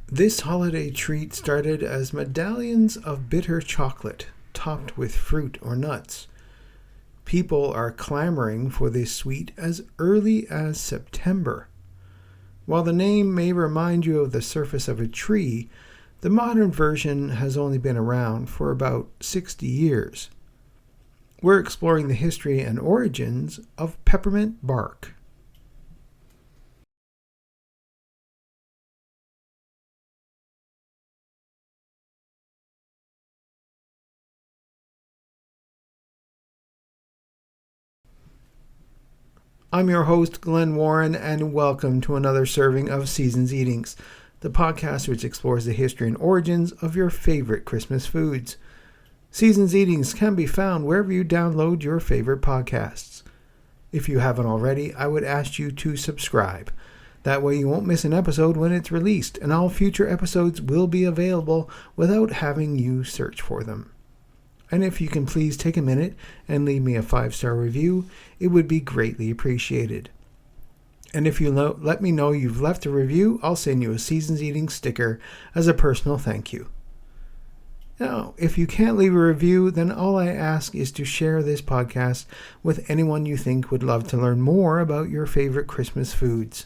This holiday treat started as medallions of bitter chocolate topped with fruit or nuts. People are clamoring for this sweet as early as September. While the name may remind you of the surface of a tree, the modern version has only been around for about 60 years. We're exploring the history and origins of peppermint bark. I'm your host, Glenn Warren, and welcome to another serving of Seasons Eatings, the podcast which explores the history and origins of your favorite Christmas foods. Seasons Eatings can be found wherever you download your favorite podcasts. If you haven't already, I would ask you to subscribe. That way you won't miss an episode when it's released, and all future episodes will be available without having you search for them. And if you can please take a minute and leave me a 5-star review, it would be greatly appreciated. And if you let me know you've left a review, I'll send you a Seasons Eating sticker as a personal thank you. Now, if you can't leave a review, then all I ask is to share this podcast with anyone you think would love to learn more about your favorite Christmas foods.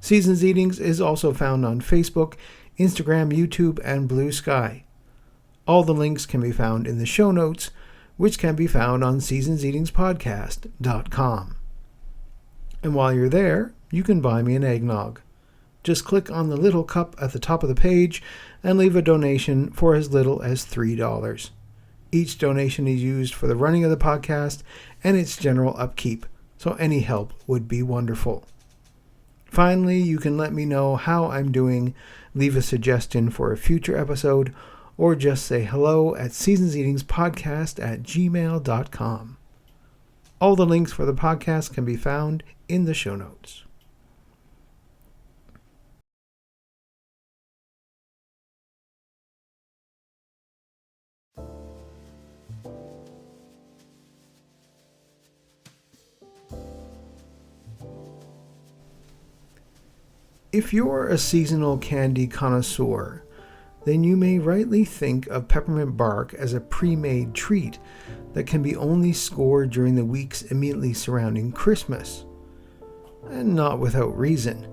Seasons Eatings is also found on Facebook, Instagram, YouTube, and Blue Sky. All the links can be found in the show notes, which can be found on seasonseatingspodcast.com. And while you're there, you can buy me an eggnog. Just click on the little cup at the top of the page and leave a donation for as little as $3. Each donation is used for the running of the podcast and its general upkeep, so any help would be wonderful. Finally, you can let me know how I'm doing, leave a suggestion for a future episode, or just say hello at seasonseatingspodcast@gmail.com. All the links for the podcast can be found in the show notes. If you're a seasonal candy connoisseur, then you may rightly think of peppermint bark as a pre-made treat that can be only scored during the weeks immediately surrounding Christmas. And not without reason.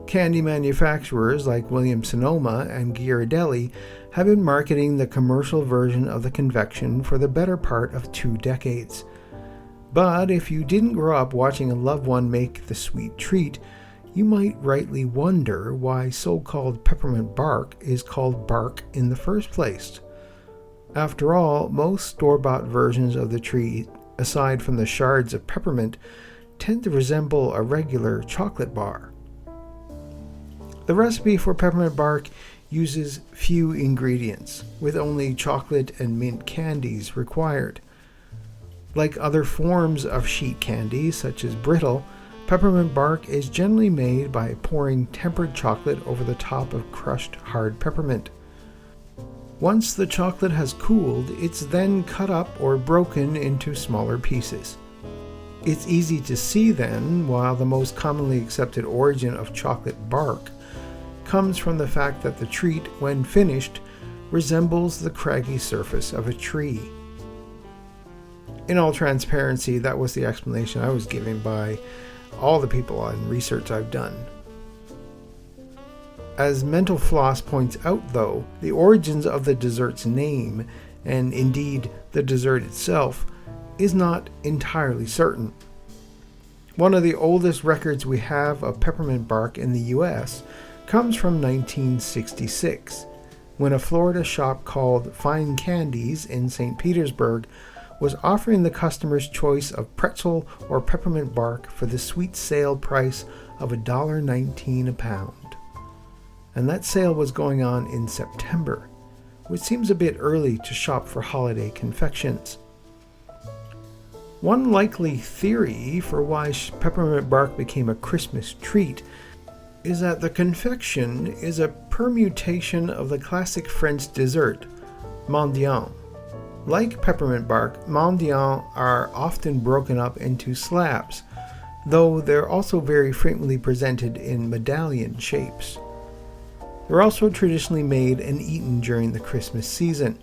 Candy manufacturers like Williams-Sonoma and Ghirardelli have been marketing the commercial version of the confection for the better part of 2 decades. But if you didn't grow up watching a loved one make the sweet treat, you might rightly wonder why so-called peppermint bark is called bark in the first place. After all, most store-bought versions of the treat, aside from the shards of peppermint, tend to resemble a regular chocolate bar. The recipe for peppermint bark uses few ingredients, with only chocolate and mint candies required. Like other forms of sheet candy, such as brittle, peppermint bark is generally made by pouring tempered chocolate over the top of crushed hard peppermint. Once the chocolate has cooled, it's then cut up or broken into smaller pieces. It's easy to see then, while the most commonly accepted origin of chocolate bark comes from the fact that the treat, when finished, resembles the craggy surface of a tree. In all transparency, that was the explanation I was given by all the people and research I've done. As Mental Floss points out, though, the origins of the dessert's name, and indeed the dessert itself, is not entirely certain. One of the oldest records we have of peppermint bark in the U.S. comes from 1966, when a Florida shop called Fine Candies in St. Petersburg was offering the customer's choice of pretzel or peppermint bark for the sweet sale price of $1.19 a pound. And that sale was going on in September, which seems a bit early to shop for holiday confections. One likely theory for why peppermint bark became a Christmas treat is that the confection is a permutation of the classic French dessert, mendiant. Like peppermint bark, mendiants are often broken up into slabs, though they're also very frequently presented in medallion shapes. They're also traditionally made and eaten during the Christmas season.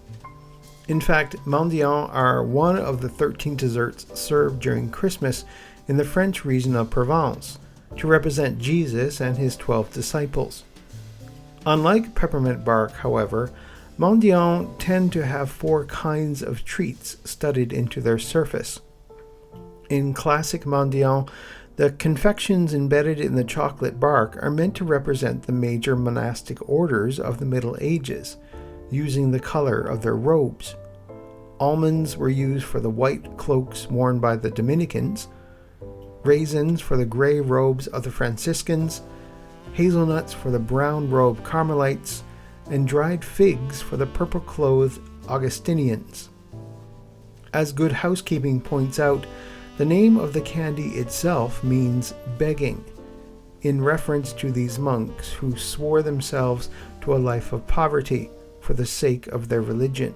In fact, medallions are one of the 13 desserts served during Christmas in the French region of Provence to represent Jesus and his 12 disciples. Unlike peppermint bark, however, medallions tend to have 4 kinds of treats studded into their surface. In classic medallions, the confections embedded in the chocolate bark are meant to represent the major monastic orders of the Middle Ages, using the color of their robes. Almonds were used for the white cloaks worn by the Dominicans, raisins for the gray robes of the Franciscans, hazelnuts for the brown-robed Carmelites, and dried figs for the purple-clothed Augustinians. As Good Housekeeping points out, the name of the candy itself means begging, in reference to these monks who swore themselves to a life of poverty for the sake of their religion.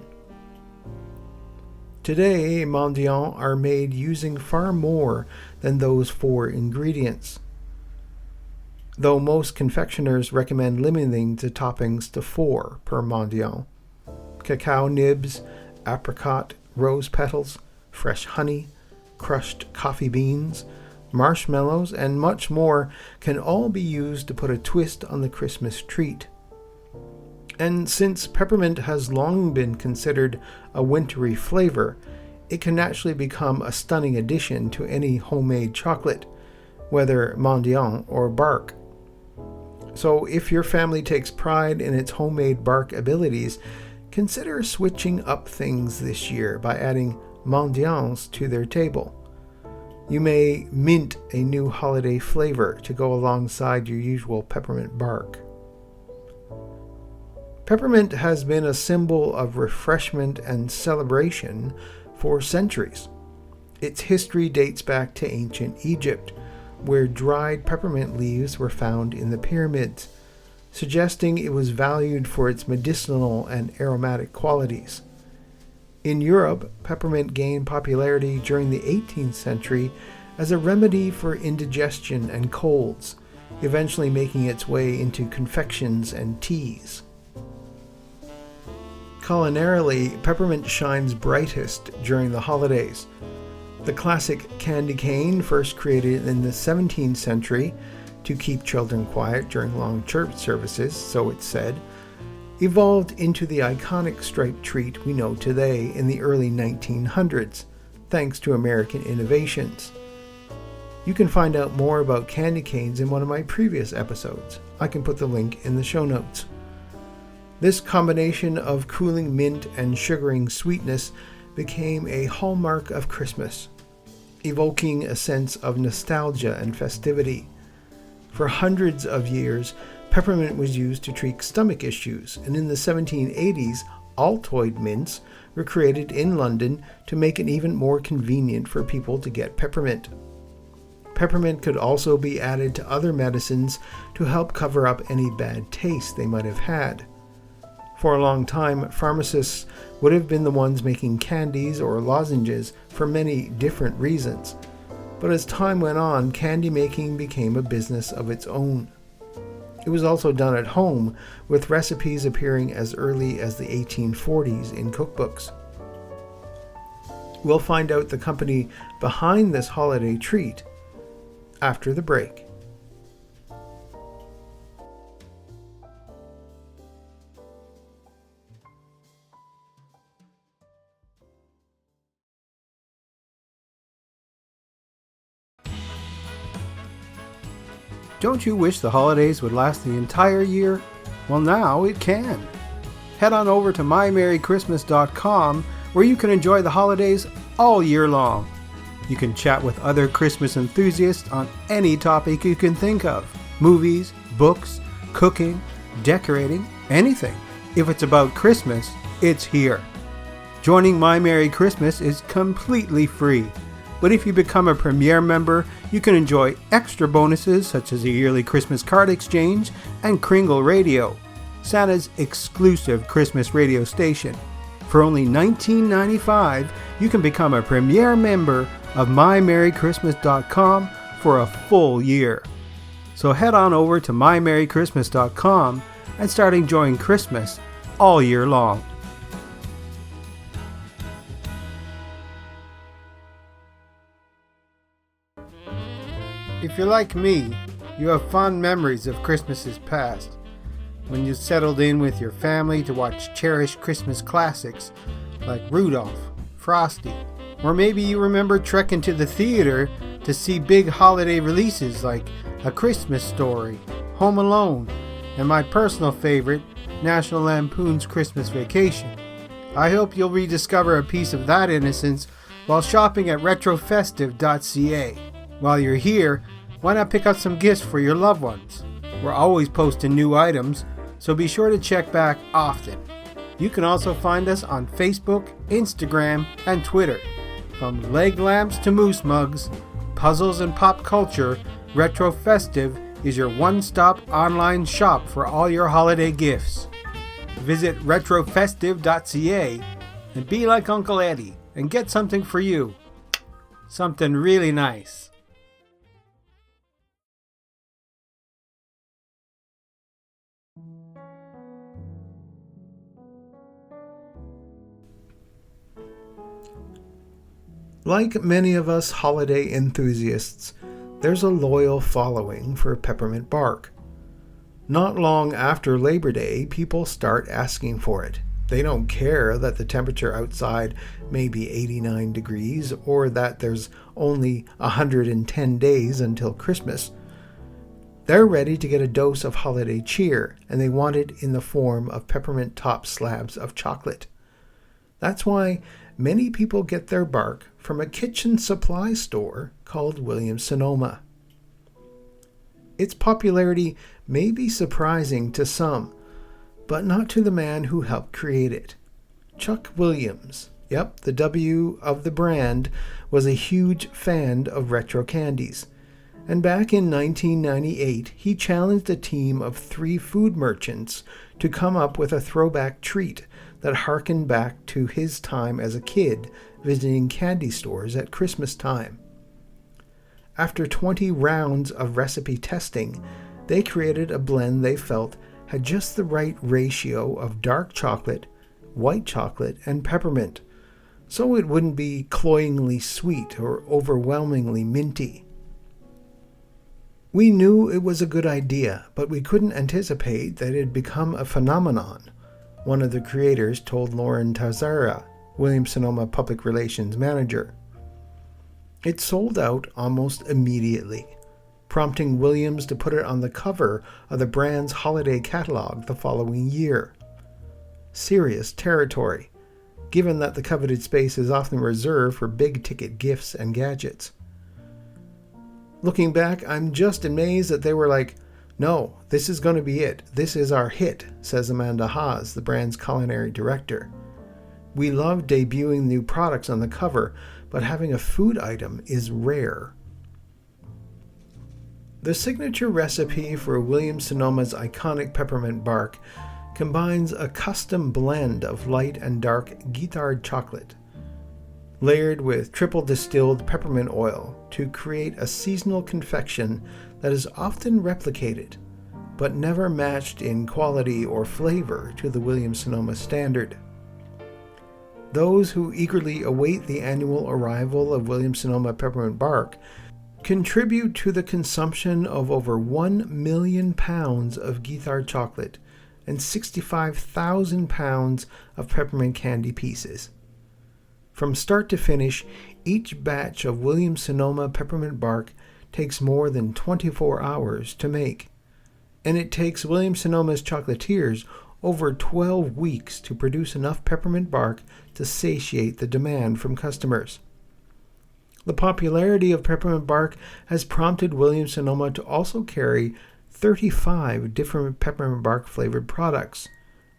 Today, medallions are made using far more than those 4 ingredients, though most confectioners recommend limiting the toppings to 4 per medallion: cacao nibs, apricot, rose petals, fresh honey, crushed coffee beans, marshmallows, and much more can all be used to put a twist on the Christmas treat. And since peppermint has long been considered a wintry flavor, it can naturally become a stunning addition to any homemade chocolate, whether medallion or bark. So if your family takes pride in its homemade bark abilities, consider switching up things this year by adding medallions to their table. You may mint a new holiday flavor to go alongside your usual peppermint bark. Peppermint has been a symbol of refreshment and celebration for centuries. Its history dates back to ancient Egypt, where dried peppermint leaves were found in the pyramids, suggesting it was valued for its medicinal and aromatic qualities. In Europe, peppermint gained popularity during the 18th century as a remedy for indigestion and colds, eventually making its way into confections and teas. Culinarily, peppermint shines brightest during the holidays. The classic candy cane, first created in the 17th century to keep children quiet during long church services, so it's said, evolved into the iconic striped treat we know today in the early 1900s, thanks to American innovations. You can find out more about candy canes in one of my previous episodes. I can put the link in the show notes. This combination of cooling mint and sugaring sweetness became a hallmark of Christmas, evoking a sense of nostalgia and festivity. For hundreds of years, peppermint was used to treat stomach issues, and in the 1780s, Altoid mints were created in London to make it even more convenient for people to get peppermint. Peppermint could also be added to other medicines to help cover up any bad taste they might have had. For a long time, pharmacists would have been the ones making candies or lozenges for many different reasons. But as time went on, candy making became a business of its own. It was also done at home, with recipes appearing as early as the 1840s in cookbooks. We'll find out the company behind this holiday treat after the break. Don't you wish the holidays would last the entire year? Well, now it can. Head on over to mymerrychristmas.com where you can enjoy the holidays all year long. You can chat with other Christmas enthusiasts on any topic you can think of. Movies, books, cooking, decorating, anything. If it's about Christmas, it's here. Joining My Merry Christmas is completely free. But if you become a Premier member, you can enjoy extra bonuses such as a yearly Christmas card exchange and Kringle Radio, Santa's exclusive Christmas radio station. For only $19.95, you can become a Premier member of mymerrychristmas.com for a full year. So head on over to mymerrychristmas.com and start enjoying Christmas all year long. If you're like me, you have fond memories of Christmases past, when you settled in with your family to watch cherished Christmas classics like Rudolph, Frosty, or maybe you remember trekking to the theater to see big holiday releases like A Christmas Story, Home Alone, and my personal favorite, National Lampoon's Christmas Vacation. I hope you'll rediscover a piece of that innocence while shopping at retrofestive.ca. While you're here, why not pick up some gifts for your loved ones? We're always posting new items, so be sure to check back often. You can also find us on Facebook, Instagram, and Twitter. From leg lamps to moose mugs, puzzles and pop culture, Retro Festive is your one-stop online shop for all your holiday gifts. Visit retrofestive.ca and be like Uncle Eddie and get something for you. Something really nice. Like many of us holiday enthusiasts, there's a loyal following for peppermint bark. Not long after Labor Day, people start asking for it. They don't care that the temperature outside may be 89 degrees or that there's only 110 days until Christmas. They're ready to get a dose of holiday cheer, and they want it in the form of peppermint top slabs of chocolate. That's why many people get their bark from a kitchen supply store called Williams-Sonoma. Its popularity may be surprising to some, but not to the man who helped create it. Chuck Williams, the W of the brand, was a huge fan of retro candies. And back in 1998, he challenged a team of 3 food merchants to come up with a throwback treat that harkened back to his time as a kid visiting candy stores at Christmas time. After 20 rounds of recipe testing, they created a blend they felt had just the right ratio of dark chocolate, white chocolate, and peppermint, so it wouldn't be cloyingly sweet or overwhelmingly minty. We knew it was a good idea, but we couldn't anticipate that it'd become a phenomenon, one of the creators told Lauren Tazara, Williams-Sonoma Public Relations Manager. It sold out almost immediately, prompting Williams to put it on the cover of the brand's holiday catalog the following year. Serious territory, given that the coveted space is often reserved for big-ticket gifts and gadgets. Looking back, I'm just amazed that they were like, "No, this is going to be it. This is our hit," says Amanda Haas, the brand's culinary director. "We love debuting new products on the cover, but having a food item is rare." The signature recipe for Williams-Sonoma's iconic peppermint bark combines a custom blend of light and dark guittard chocolate, layered with triple distilled peppermint oil to create a seasonal confection that is often replicated, but never matched in quality or flavor to the Williams-Sonoma standard. Those who eagerly await the annual arrival of Williams-Sonoma peppermint bark contribute to the consumption of over 1 million pounds of guittard chocolate and 65,000 pounds of peppermint candy pieces. From start to finish, each batch of Williams-Sonoma peppermint bark takes more than 24 hours to make, and it takes Williams-Sonoma's chocolatiers over 12 weeks to produce enough peppermint bark to satiate the demand from customers. The popularity of peppermint bark has prompted Williams-Sonoma to also carry 35 different peppermint bark flavored products,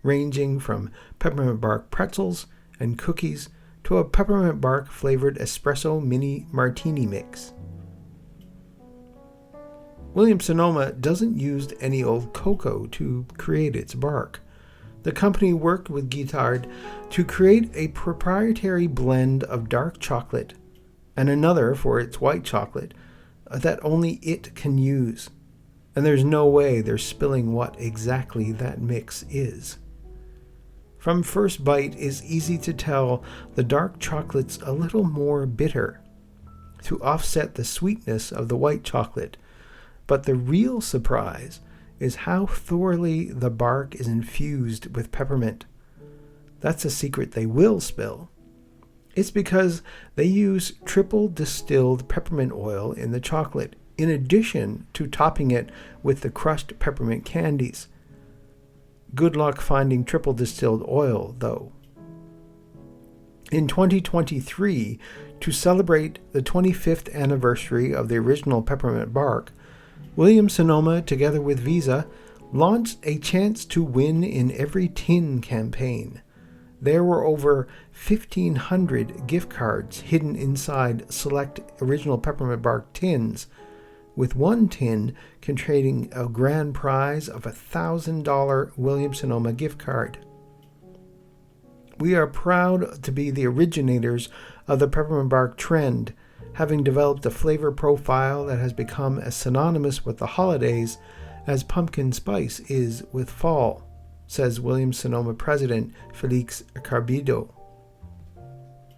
ranging from peppermint bark pretzels and cookies to a peppermint bark flavored espresso mini martini mix. Williams-Sonoma doesn't use any old cocoa to create its bark. The company worked with Guittard to create a proprietary blend of dark chocolate and another for its white chocolate that only it can use. and there's no way they're spilling what exactly that mix is. From first bite, it's easy to tell the dark chocolate's a little more bitter to offset the sweetness of the white chocolate, but the real surprise is how thoroughly the bark is infused with peppermint. That's a secret they will spill. It's because they use triple distilled peppermint oil in the chocolate, in addition to topping it with the crushed peppermint candies. Good luck finding triple distilled oil, though. In 2023, to celebrate the 25th anniversary of the original peppermint bark, Williams-Sonoma, together with Visa, launched a Chance to Win in Every Tin campaign. There were over 1,500 gift cards hidden inside select original peppermint bark tins, with one tin containing a grand prize of a $1,000 Williams-Sonoma gift card. We are proud to be the originators of the peppermint bark trend, having developed a flavor profile that has become as synonymous with the holidays as pumpkin spice is with fall, says Williams-Sonoma President Felix Carbido.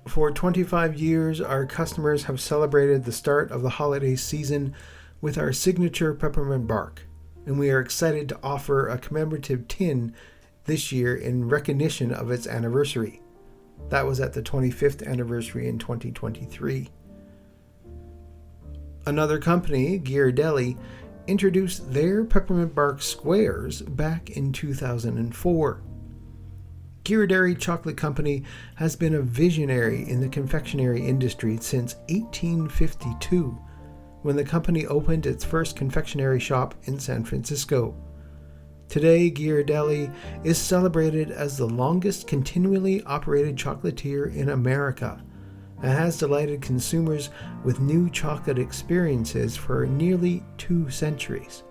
For 25 years, our customers have celebrated the start of the holiday season with our signature peppermint bark, and we are excited to offer a commemorative tin this year in recognition of its anniversary. That was at the 25th anniversary in 2023. Another company, Ghirardelli, introduced their peppermint bark squares back in 2004. Ghirardelli Chocolate Company has been a visionary in the confectionery industry since 1852, when the company opened its first confectionery shop in San Francisco. Today, Ghirardelli is celebrated as the longest continually operated chocolatier in America and has delighted consumers with new chocolate experiences for nearly 2 centuries,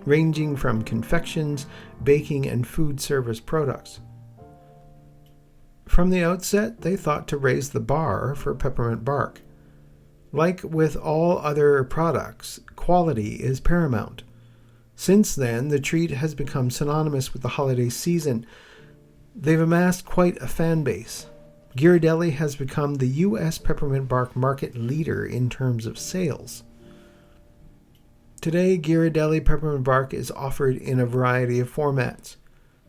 ranging from confections, baking, and food service products. From the outset, they thought to raise the bar for peppermint bark. Like with all other products, quality is paramount. Since then, the treat has become synonymous with the holiday season. They've amassed quite a fan base. Ghirardelli has become the U.S. peppermint bark market leader in terms of sales. Today, Ghirardelli peppermint bark is offered in a variety of formats,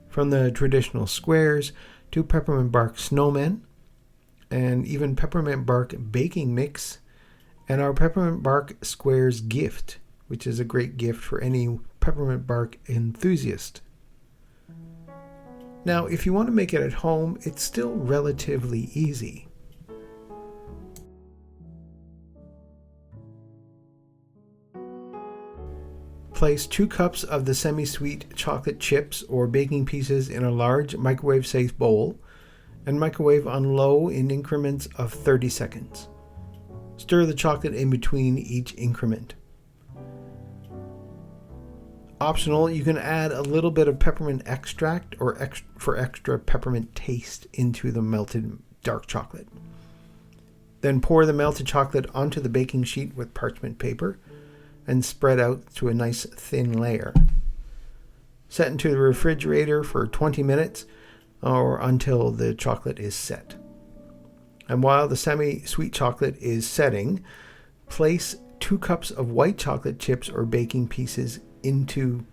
from the traditional squares to peppermint bark snowmen, and even peppermint bark baking mix, and our peppermint bark squares gift, which is a great gift for any peppermint bark enthusiast. Now, if you want to make it at home, it's still relatively easy. Place 2 cups of the semi-sweet chocolate chips or baking pieces in a large microwave-safe bowl and microwave on low in increments of 30 seconds. Stir the chocolate in between each increment. Optional, you can add a little bit of peppermint extract for extra peppermint taste into the melted dark chocolate. Then pour the melted chocolate onto the baking sheet with parchment paper and spread out to a nice thin layer. Set into the refrigerator for 20 minutes or until the chocolate is set. And while the semi-sweet chocolate is setting, place 2 cups of white chocolate chips or baking pieces into...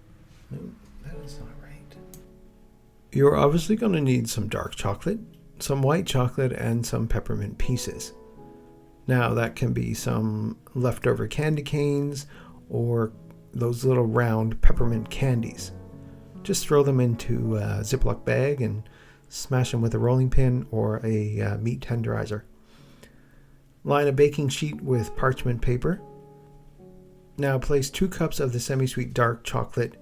No, that is not right. You're obviously going to need some dark chocolate, some white chocolate, and some peppermint pieces. Now, that can be some leftover candy canes or those little round peppermint candies. Just throw them into a Ziploc bag and smash them with a rolling pin or a meat tenderizer. Line a baking sheet with parchment paper. Now place 2 cups of the semi-sweet dark chocolate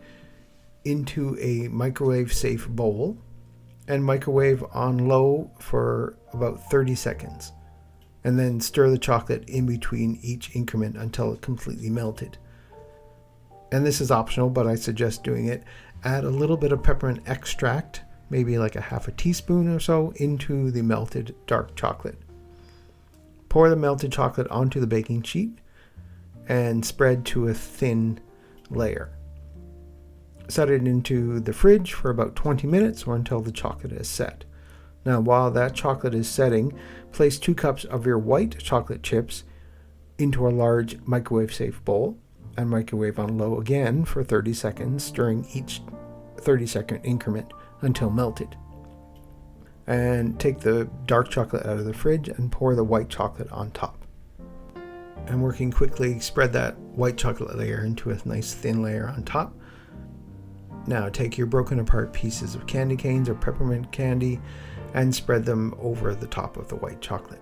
into a microwave-safe bowl and microwave on low for about 30 seconds. And then stir the chocolate in between each increment until it completely melted. And this is optional, but I suggest doing it. Add a little bit of peppermint extract, maybe like a half a teaspoon or so, into the melted dark chocolate. Pour the melted chocolate onto the baking sheet and spread to a thin layer. Set it into the fridge for about 20 minutes or until the chocolate is set. Now, while that chocolate is setting, place 2 cups of your white chocolate chips into a large microwave-safe bowl and microwave on low again for 30 seconds, stirring each 30-second increment until melted. And take the dark chocolate out of the fridge and pour the white chocolate on top. And working quickly, spread that white chocolate layer into a nice thin layer on top. Now take your broken apart pieces of candy canes or peppermint candy and spread them over the top of the white chocolate.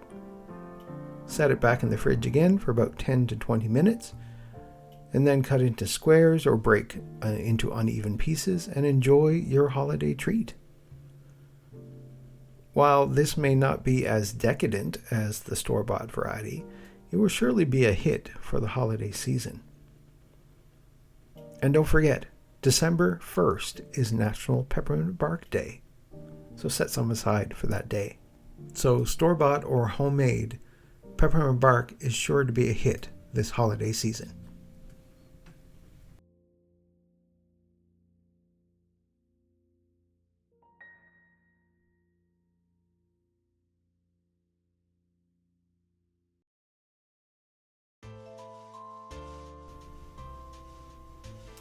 Set it back in the fridge again for about 10 to 20 minutes, and then cut into squares or break into uneven pieces and enjoy your holiday treat. While this may not be as decadent as the store-bought variety, it will surely be a hit for the holiday season. And don't forget, December 1st is National Peppermint Bark Day, so set some aside for that day. So store-bought or homemade, peppermint bark is sure to be a hit this holiday season.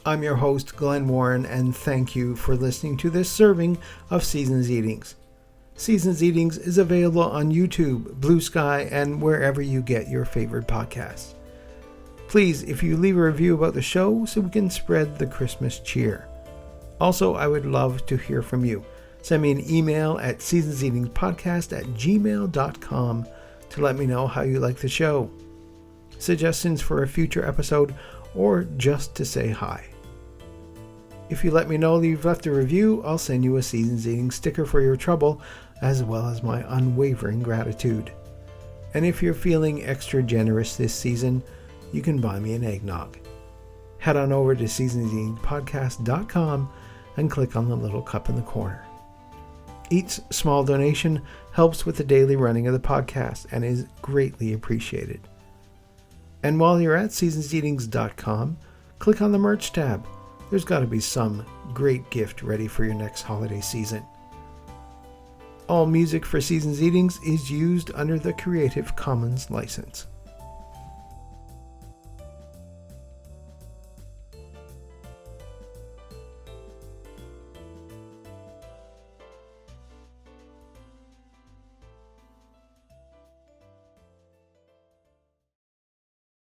I'm your host, Glenn Warren, and thank you for listening to this serving of Seasons Eatings. Seasons Eatings is available on YouTube, Blue Sky, and wherever you get your favorite podcasts. Please, if you leave a review about the show so we can spread the Christmas cheer. Also, I would love to hear from you. Send me an email at seasonseatingspodcast@gmail.com to let me know how you like the show, suggestions for a future episode, or just to say hi. If you let me know that you've left a review, I'll send you a Seasons Eating sticker for your trouble, as well as my unwavering gratitude. And if you're feeling extra generous this season, you can buy me an eggnog. Head on over to seasonseatingpodcast.com and click on the little cup in the corner. Each small donation helps with the daily running of the podcast and is greatly appreciated. And while you're at seasonseatings.com, click on the merch tab. There's got to be some great gift ready for your next holiday season. All music for Seasons Eatings is used under the Creative Commons license.